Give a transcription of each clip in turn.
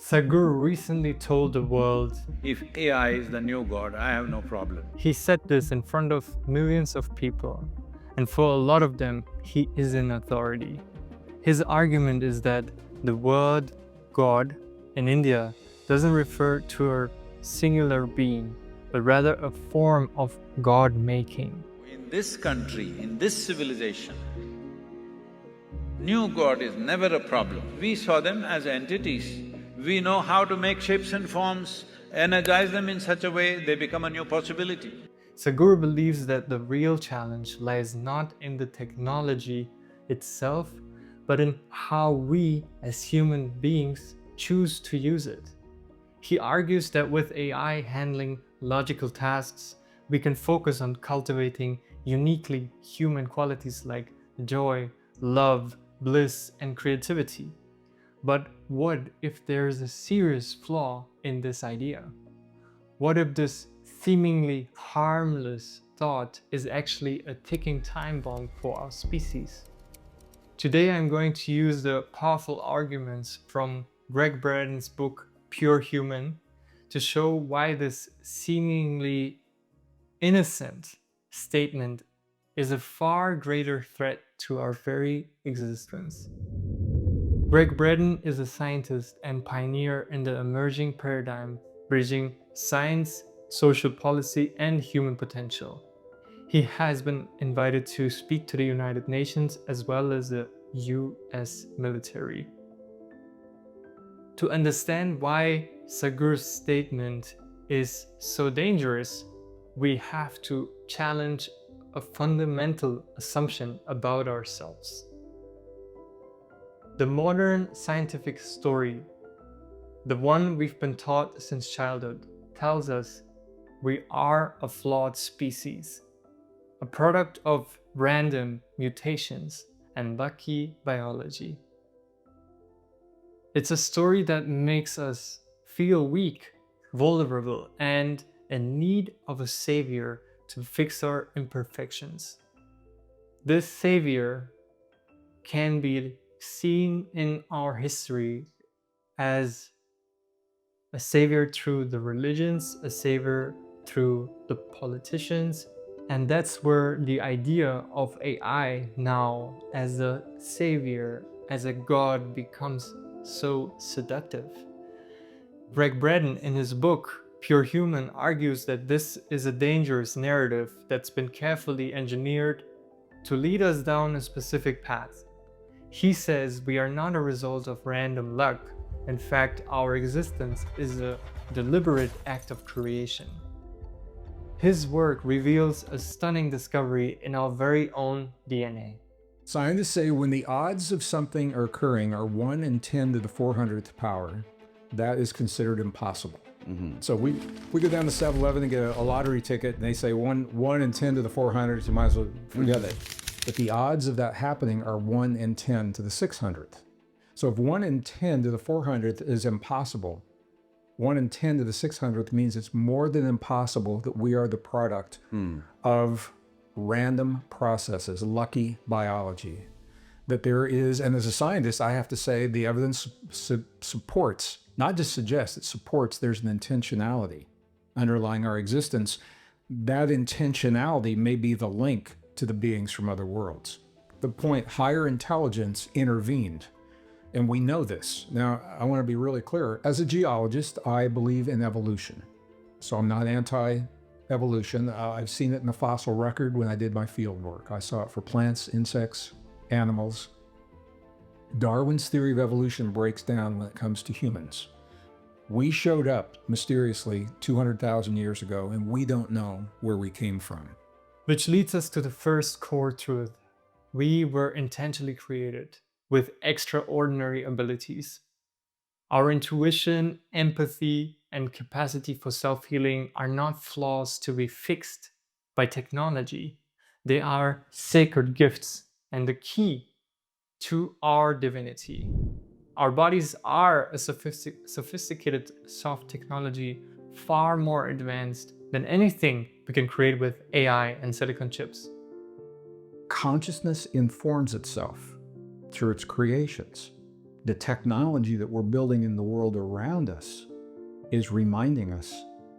Sadhguru recently told the world, If AI is the new God, I have no problem. he said this in front of millions of people, and for a lot of them, he is an authority. His argument is that the word God in India doesn't refer to a singular being, but rather a form of God making. In this country, in this civilization, new God is never a problem. We saw them as entities. We know how to make shapes and forms, energize them in such a way they become a new possibility. Sadhguru believes that the real challenge lies not in the technology itself, but in how we as human beings choose to use it. He argues that with AI handling logical tasks, we can focus on cultivating uniquely human qualities like joy, love, bliss, and creativity. But what if there is a serious flaw in this idea? What if this seemingly harmless thought is actually a ticking time bomb for our species? Today I'm going to use the powerful arguments from Gregg Braden's book Pure Human to show why this seemingly innocent statement is a far greater threat to our very existence. Gregg Braden is a scientist and pioneer in the emerging paradigm bridging science, social policy, and human potential. He has been invited to speak to the United Nations as well as the US military. To understand why Sadhguru's statement is so dangerous, we have to challenge a fundamental assumption about ourselves. The modern scientific story, the one we've been taught since childhood, tells us we are a flawed species, a product of random mutations and lucky biology. It's a story that makes us feel weak, vulnerable, and in need of a savior to fix our imperfections. This savior can be seen in our history as a savior through the religions, a savior through the politicians, and that's where the idea of AI now as a savior, as a god becomes so seductive. Gregg Braden in his book Pure Human argues that this is a dangerous narrative that's been carefully engineered to lead us down a specific path. He says we are not a result of random luck. In fact, our existence is a deliberate act of creation. His work reveals a stunning discovery in our very own DNA. Scientists say when the odds of something occurring are 1 in 10 to the 400th power, that is considered impossible. So we go down to 7-Eleven and get a lottery ticket, and they say 1 in 10 to the 400th, you might as well forget it. But the odds of that happening are 1 in 10 to the 600th. So if 1 in 10 to the 400th is impossible, 1 in 10 to the 600th means it's more than impossible that we are the product of random processes, lucky biology. That there is, and as a scientist, I have to say the evidence supports, not just suggests, it supports there's an intentionality underlying our existence. That intentionality may be the link to the beings from other worlds. The point, higher intelligence intervened. And we know this. Now, I want to be really clear. As a geologist, I believe in evolution. So I'm not anti-evolution. I've seen it in the fossil record when I did my field work. I saw it for plants, insects, animals. Darwin's theory of evolution breaks down when it comes to humans. We showed up mysteriously 200,000 years ago, and we don't know where we came from. Which leads us to the first core truth. We were intentionally created with extraordinary abilities. Our intuition, empathy, and capacity for self-healing are not flaws to be fixed by technology. They are sacred gifts and the key to our divinity. Our bodies are a sophisticated soft technology far more advanced than anything we can create with AI and silicon chips. Consciousness informs itself through its creations. The technology that we're building in the world around us is reminding us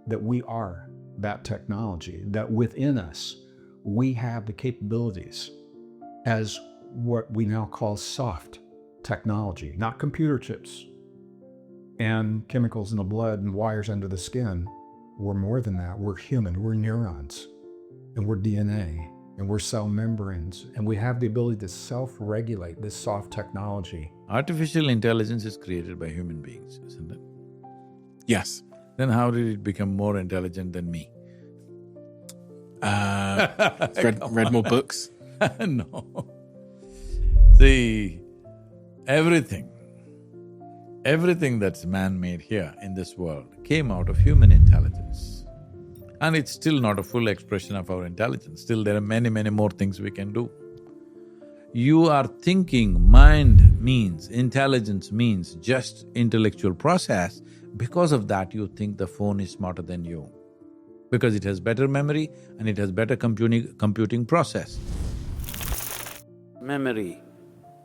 that we are that technology, that within us we have the capabilities as what we now call soft technology, not computer chips and chemicals in the blood and wires under the skin. We're more than that. We're human. We're neurons, and we're DNA, and we're cell membranes, and we have the ability to self-regulate this soft technology. Artificial intelligence is created by human beings, isn't it? Yes. Then how did it become more intelligent than me? Read more books. No. See, everything that's man-made here in this world came out of human intelligence. And it's still not a full expression of our intelligence, still there are many, many more things we can do. You are thinking mind means, intelligence means just intellectual process. Because of that, you think the phone is smarter than you. Because it has better memory and it has better computing process. Memory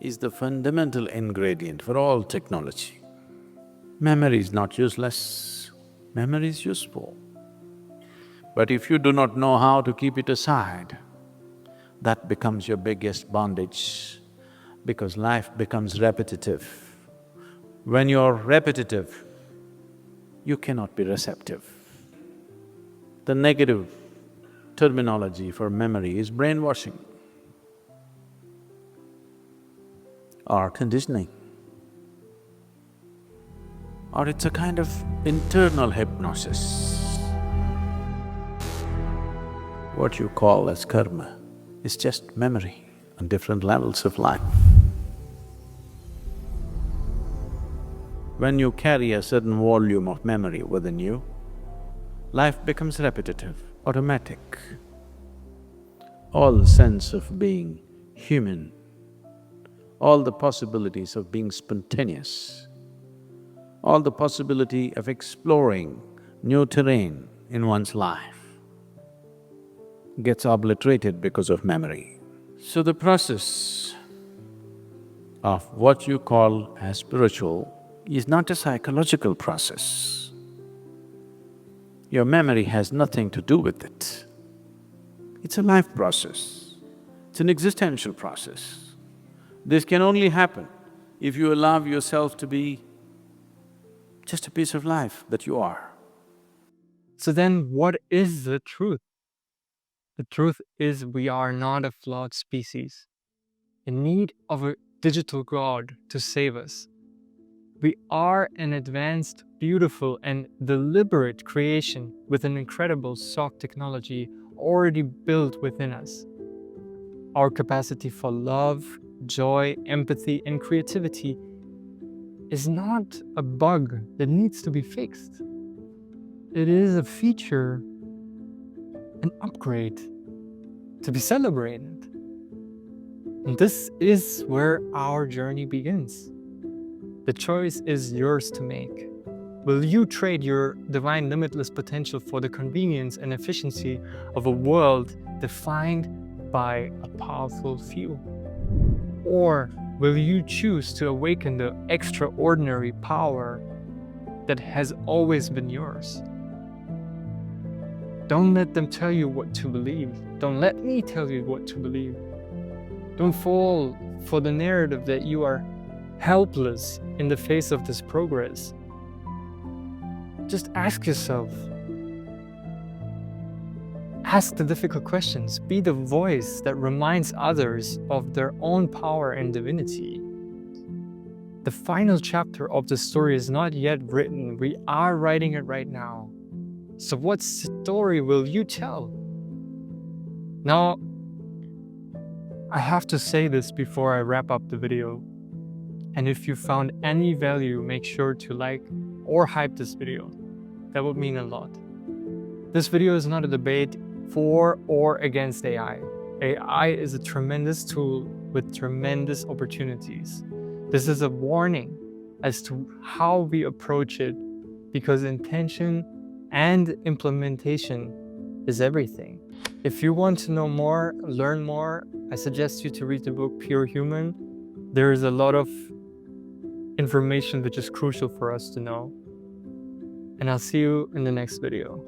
is the fundamental ingredient for all technology. Memory is not useless, memory is useful. But if you do not know how to keep it aside, that becomes your biggest bondage, because life becomes repetitive. When you're repetitive, you cannot be receptive. The negative terminology for memory is brainwashing or conditioning, or it's a kind of internal hypnosis. What you call as karma is just memory on different levels of life. When you carry a certain volume of memory within you, life becomes repetitive, automatic. All the sense of being human, all the possibilities of being spontaneous, all the possibility of exploring new terrain in one's life gets obliterated because of memory. So the process of what you call as spiritual is not a psychological process. Your memory has nothing to do with it. It's a life process, it's an existential process. This can only happen if you allow yourself to be just a piece of life that you are. So then what is the truth? The truth is we are not a flawed species, in need of a digital god to save us. We are an advanced, beautiful and deliberate creation with an incredible soft technology already built within us. Our capacity for love, joy, empathy and creativity is not a bug that needs to be fixed. It is a feature, an upgrade to be celebrated. And this is where our journey begins. The choice is yours to make. Will you trade your divine limitless potential for the convenience and efficiency of a world defined by a powerful few? Or will you choose to awaken the extraordinary power that has always been yours? Don't let them tell you what to believe. Don't let me tell you what to believe. Don't fall for the narrative that you are helpless in the face of this progress. Just ask yourself. Ask the difficult questions. Be the voice that reminds others of their own power and divinity. The final chapter of the story is not yet written. We are writing it right now. So what story will you tell? Now, I have to say this before I wrap up the video. And if you found any value, make sure to like or hype this video. That would mean a lot. This video is not a debate for or against AI. AI is a tremendous tool with tremendous opportunities. This is a warning as to how we approach it, because intention and implementation is everything. If you want to know more, learn more, I suggest you to read the book Pure Human. There is a lot of information which is crucial for us to know. And I'll see you in the next video.